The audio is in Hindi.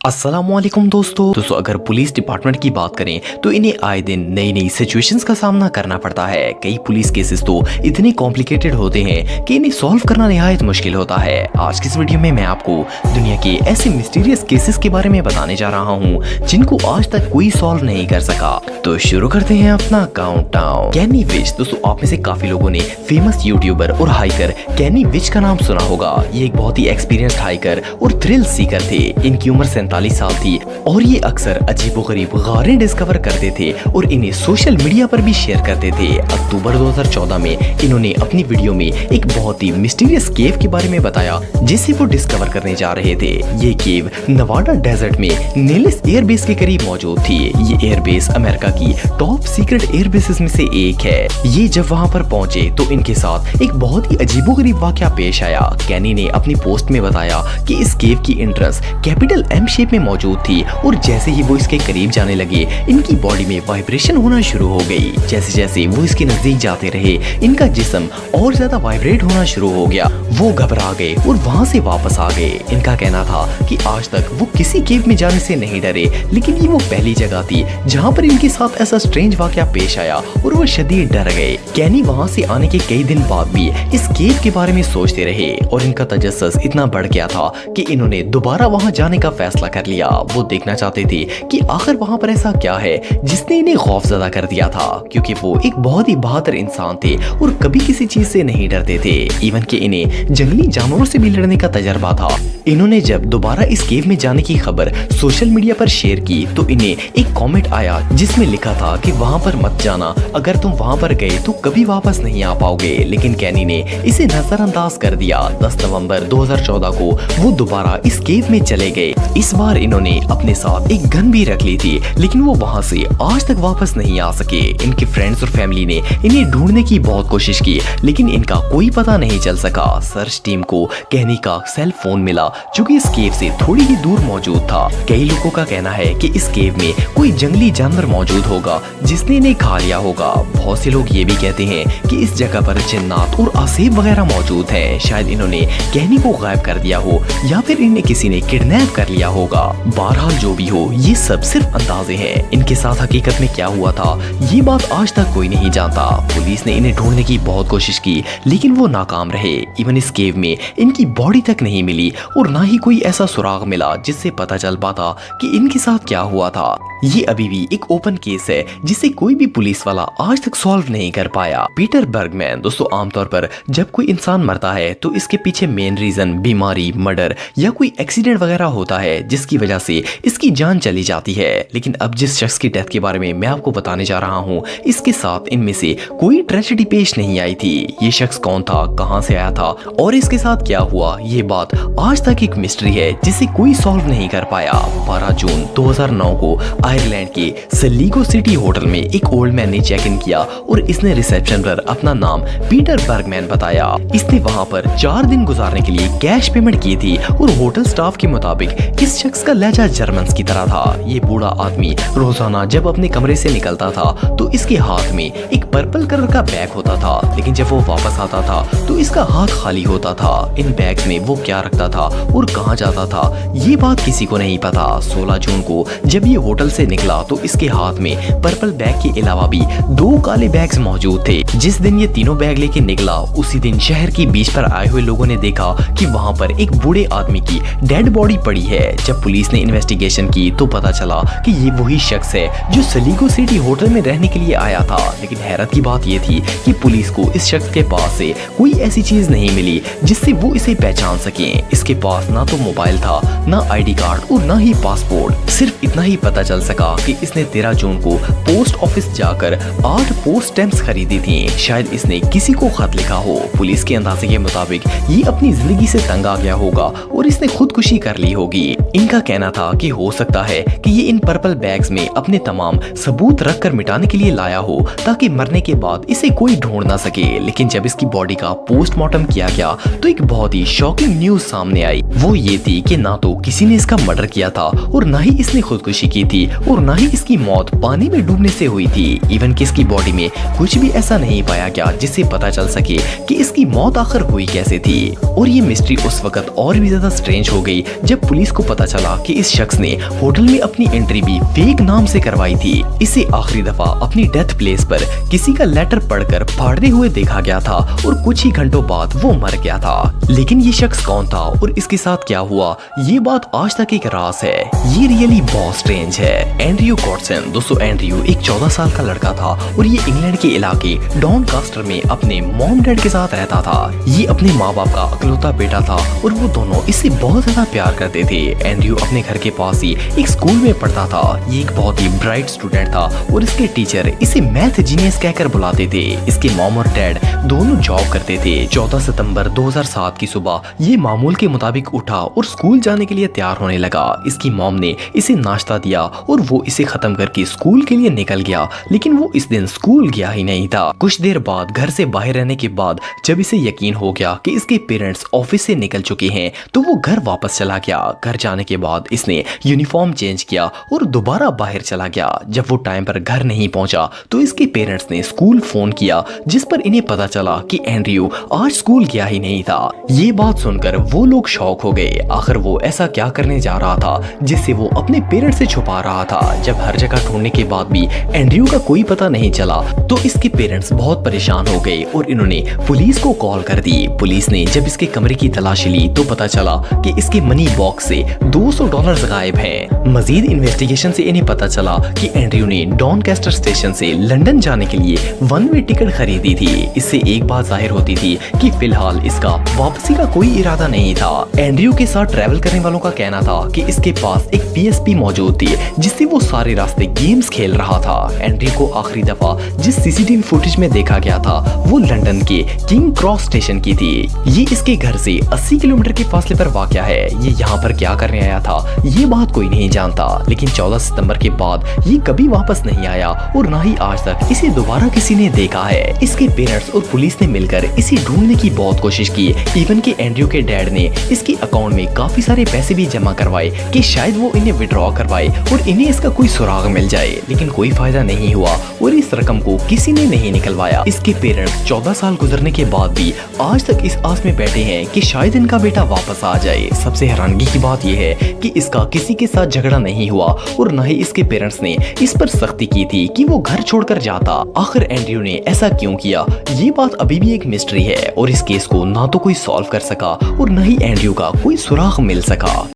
अस्सलामुअलैकुम दोस्तों अगर पुलिस डिपार्टमेंट की बात करें तो इन्हें आए दिन नई नई सिचुएशंस का सामना करना पड़ता है। कई पुलिस केसेस तो इतने कॉम्प्लिकेटेड होते हैं कि इन्हें सॉल्व करना निहायत मुश्किल होता है। आज की इस वीडियो में मैं आपको दुनिया के ऐसे मिस्टीरियस केसेस के बारे में बताने जा रहा हूँ जिनको आज तक कोई सॉल्व नहीं कर सका। तो शुरू करते हैं अपना काउंटडाउन। कैनी विच। दोस्तों आप में से काफी लोगों ने फेमस यूट्यूबर और हाइकर कैनी विच का नाम सुना होगा। ये एक बहुत ही एक्सपीरियंस्ड हाइकर और थ्रिल सीकर थे। इनकी उम्र 47 साल थी और ये अक्सर अजीबोगरीब गारें डिस्कवर करते थे और इन्हें सोशल मीडिया पर भी शेयर करते थे। अक्टूबर 2014 में इन्होंने अपनी वीडियो में एक बहुत ही मिस्टीरियस केव के बारे में बताया जिसे वो डिस्कवर करने जा रहे थे। ये केव नवाडा डेजर्ट में नेलिस एयरबेस के करीब मौजूद थी। ये एयरबेस अमेरिका की टॉप सीक्रेट एयरबेसेस में से एक है। ये जब वहाँ पर पहुंचे तो इनके साथ एक बहुत ही अजीबोगरीब वाकया पेश आया। कैनी ने अपनी पोस्ट में बताया कि इस केव की एंट्रेंस कैपिटल एम शेप में मौजूद थी और जैसे ही वो इसके करीब जाने लगे इनकी बॉडी में वाइब्रेशन होना शुरू हो गई। जैसे जैसे वो इसके नजदीक जाते रहे इनका जिस्म और ज्यादा वाइब्रेट होना शुरू हो गया। वो घबरा गए और वहाँ से वापस आ गए। इनका कहना था कि आज तक वो किसी केव में जाने से नहीं डरे, लेकिन ये वो पहली जगह थी जहाँ पर इनके साथ ऐसा स्ट्रेंज वाकया पेश आया और वो शदीद डर गए। कैनी वहाँ से आने के कई दिन बाद भी इस केव के बारे में सोचते रहे और इनका तजस्सुस इतना बढ़ गया था कि इन्होंने दोबारा वहाँ जाने का फैसला कर लिया। वो देखना चाहते थे कि आखिर वहाँ पर ऐसा क्या है जिसने इन्हें खौफजदा कर दिया था, क्योंकि वो एक बहुत ही बहादुर इंसान थे और कभी किसी चीज से नहीं डरते थे। इवन कि इन्हें जंगली जानवरों से भी लड़ने का तजर्बा था। इन्होंने जब दोबारा इस केव में जाने की खबर सोशल मीडिया पर शेयर की तो इन्हें एक कमेंट आया जिसमें लिखा था कि वहाँ पर मत जाना, अगर तुम वहाँ पर गए तो कभी वापस नहीं आ पाओगे। लेकिन कैनी ने इसे नजरअंदाज कर दिया। 10 नवंबर 2014 को वो दोबारा इस केव में चले गए। इस बार इन्होंने अपने साथ एक गन भी रख ली थी, लेकिन वो वहाँ से आज तक वापस नहीं आ सके। इनके फ्रेंड्स और फैमिली ने इन्हें ढूंढने की बहुत कोशिश की, लेकिन इनका कोई पता नहीं चल सका। सर्च टीम को कैनी का सेल फोन मिला जो कि इस केव से थोड़ी ही दूर मौजूद था। कई लोगों का कहना है कि इस केव में कोई जंगली जानवर मौजूद होगा जिसने इन्हें खा लिया होगा। बहुत से लोग ये भी कहते हैं कि इस जगह पर जिन्नात और आसेब वगैरह मौजूद हैं। शायद इन्होंने कैनी को गायब कर दिया हो या फिर इन्हें किसी ने किडनैप कर लिया होगा। बहरहाल जो भी हो, ये सब सिर्फ अंदाजे हैं। इनके साथ हकीकत में क्या हुआ था ये बात आज तक कोई नहीं जानता। पुलिस ने इन्हें ढूंढने की बहुत कोशिश की, लेकिन वो नाकाम रहे। इवन इस केव में इनकी बॉडी तक नहीं मिली और ना ही कोई ऐसा सुराग मिला जिससे पता चल पाता कि इनके साथ क्या हुआ था। ये अभी भी एक ओपन केस है जिसे कोई भी पुलिस वाला आज तक सॉल्व नहीं कर पाया। Peter Burgman. दोस्तों आमतौर पर जब कोई इंसान मरता है तो इसके पीछे मेन रीजन बीमारी, मर्डर या कोई एक्सीडेंट वगैरह होता है जिसकी वजह से इसकी जान चली जाती है। लेकिन अब जिस शख्स की डेथ के बारे में मैं आपको बताने जा रहा हूँ इसके साथ इनमें से कोई ट्रेजेडी पेश नहीं आई थी। ये शख्स कौन था, कहां से आया था और इसके साथ क्या हुआ, ये बात आज तक एक मिस्ट्री है जिसे कोई सॉल्व नहीं कर पाया। 12 जून 2009 को आयरलैंड के सलीगो सिटी होटल में एक ओल्ड मैन ने चेक इन किया और इसने रिसेप्शन पर अपना नाम पीटर बर्गमैन बताया। इसने वहां पर 4 दिन गुजारने के लिए कैश पेमेंट की थी और होटल स्टाफ के मुताबिक इस शख्स का लहजा जर्मन की तरह था। ये बूढ़ा आदमी रोजाना जब अपने कमरे से निकलता था तो इसके हाथ में एक पर्पल कलर का बैग होता था, लेकिन जब वो वापस आता था तो इसका हाथ खाली होता था। इन बैग्स में वो क्या रखता था और कहाँ जाता था ये बात किसी को नहीं पता। 16 जून को जब ये होटल से निकला तो इसके हाथ में पर्पल बैग के अलावा भी 2 काले बैग्स मौजूद थे। जिस दिन ये तीनों बैग लेके निकला उसी दिन शहर के बीच पर आए हुए लोगों ने देखा कि वहाँ पर एक बूढ़े आदमी की डेड बॉडी पड़ी है। जब पुलिस ने इन्वेस्टिगेशन की तो पता चला कि ये वही शख्स है जो सलीगो सिटी होटल में रहने के लिए आया था। लेकिन हैरत की बात ये थी कि पुलिस को इस शख्स के पास से कोई ऐसी चीज नहीं मिली जिससे वो इसे पहचान सके। इसके पास ना तो मोबाइल था, ना आईडी कार्ड और ना ही पासपोर्ट। सिर्फ इतना ही पता चल सका कि इसने 13 जून को पोस्ट ऑफिस जाकर 8 पोस्ट स्टैम्प्स खरीदी थी। शायद इसने किसी को खत लिखा हो। पुलिस के अंदाजे के मुताबिक ये अपनी जिंदगी से तंग आ गया होगा और इसने खुदकुशी कर ली होगी। इनका कहना था कि हो सकता है कि ये इन पर्पल बैग्स में अपने तमाम सबूत रखकर मिटाने के लिए लाया हो ताकि मरने के बाद इसे कोई ढूंढ ना सके। लेकिन जब इसकी बॉडी का पोस्टमार्टम किया गया तो एक बहुत ही शॉकिंग न्यूज सामने आई। वो ये थी कि ना तो किसी ने इसका मर्डर किया था और ना ही इसने खुदकुशी की थी और ना ही इसकी मौत पानी में डूबने से हुई थी। इवन कि इसकी बॉडी में कुछ भी ऐसा नहीं पाया गया जिससे पता चल सके कि इसकी मौत आखिर हुई कैसे थी। और ये मिस्ट्री उस वक्त और भी ज्यादा स्ट्रेंज हो गई जब पुलिस को पता चला कि इस शख्स ने होटल में अपनी एंट्री भी फेक नाम से करवाई थी। इसे आखिरी दफा अपनी डेथ प्लेस पर किसी का लेटर पढ़कर फाड़ते हुए देखा गया था और कुछ ही घंटों बाद वो मर गया था। लेकिन ये शख्स कौन था और इसके साथ क्या हुआ, ये बात आज तक एक राज है। ये रियली बहुत स्ट्रेंज है। एंड्रयू गॉडसन, दोस्तों एंड्रयू एक 14 साल का लड़का था और ये इंग्लैंड के इलाके डॉनकास्टर में अपने मॉम डैड के साथ रहता था। ये अपने माँ बाप का इकलौता बेटा था और वो दोनों इससे बहुत ज्यादा प्यार करते थे। एंड्रयू अपने घर के पास ही एक स्कूल में पढ़ता था। ये एक बहुत ही ब्राइट स्टूडेंट था और इसके टीचर इसे मैथ जीनियस कहकर बुलाते थे। इसके मॉम और डैड दोनों जॉब करते थे। 14 सितंबर 2007 की सुबह ये मामूल के मुताबिक उठा और स्कूल जाने के लिए तैयार होने लगा। इसकी मॉम ने इसे नाश्ता दिया और वो इसे खत्म करके स्कूल के लिए निकल गया, लेकिन वो इस दिन स्कूल गया ही नहीं था। कुछ देर बाद घर से बाहर रहने के बाद जब इसे यकीन हो गया कि इसके पेरेंट्स ऑफिस से निकल चुके हैं तो वो घर वापस चला गया। घर जाने के बाद इसने यूनिफॉर्म चेंज किया और दोबारा बाहर चला गया। जब वो टाइम पर घर नहीं पहुंचा तो इसके पेरेंट्स ने स्कूल फोन किया, जिस पर इन्हें पता चला कि एंड्रयू आज स्कूल गया ही नहीं था। ये बात सुनकर वो लोग शॉक हो गए। आखिर वो ऐसा क्या करने जा रहा था जिससे वो अपने पेरेंट्स से छुपा रहा था। जब हर जगह ढूंढने के बाद भी एंड्रयू का कोई पता नहीं चला तो इसके पेरेंट्स बहुत परेशान हो गए और इन्होंने पुलिस को कॉल कर दी। पुलिस ने जब इसके कमरे की तलाशी ली तो पता चला कि इसके मनी बॉक्स से $200 गायब हैं। मजीद इन्वेस्टिगेशन से इन्हें पता चला कि एंड्रयू ने डॉनकास्टर स्टेशन से लंदन जाने के लिए वन वे टिकट खरीदी थी। इससे एक बात जाहिर होती थी कि फिलहाल इसका वापसी का कोई इरादा नहीं था। एंड्रयू के साथ ट्रैवल करने वालों का कहना था कि इसके पास एक PSP मौजूद थी जिससे वो सारे रास्ते गेम्स खेल रहा था। एंड्रयू को आखिरी दफा जिस CCTV फुटेज में देखा गया था वो लंदन के किंग क्रॉस स्टेशन की थी। ये इसके घर से 80 किलोमीटर के फासले पर वाक़या है। ये यहाँ पर क्या करने आया था ये बात कोई नहीं जानता, लेकिन 14 सितंबर के बाद ये कभी वापस नहीं आया और ना ही आज तक इसे दोबारा किसी ने देखा है। इसके पेरेंट्स और पुलिस ने मिलकर इसे ढूंढने की बहुत कोशिश की। इवन कि एंड्रयू के डैड ने इसके अकाउंट में काफी सारे पैसे भी जमा करवाए कि शायद वो इन्हें विड्रॉ करवाए और इन्हें इसका कोई सुराग मिल जाए, लेकिन कोई फायदा नहीं हुआ और इस रकम को किसी ने नहीं निकलवाया। इसके पेरेंट्स 14 साल गुजरने के बाद भी आज तक इस आस में बैठे हैं कि शायद इनका बेटा वापस आ जाए। सबसे हैरानगी की बात यह है कि इसका किसी के साथ झगड़ा नहीं हुआ और न ही इसके पेरेंट्स ने इस पर सख्ती की थी कि वो घर छोड़कर जाता। आखिर एंड्रयू ने ऐसा क्यों किया ये बात अभी भी एक मिस्ट्री है और इस केस को ना तो कोई सॉल्व कर सका और न ही एंड्रयू का कोई सुराग मिल सका।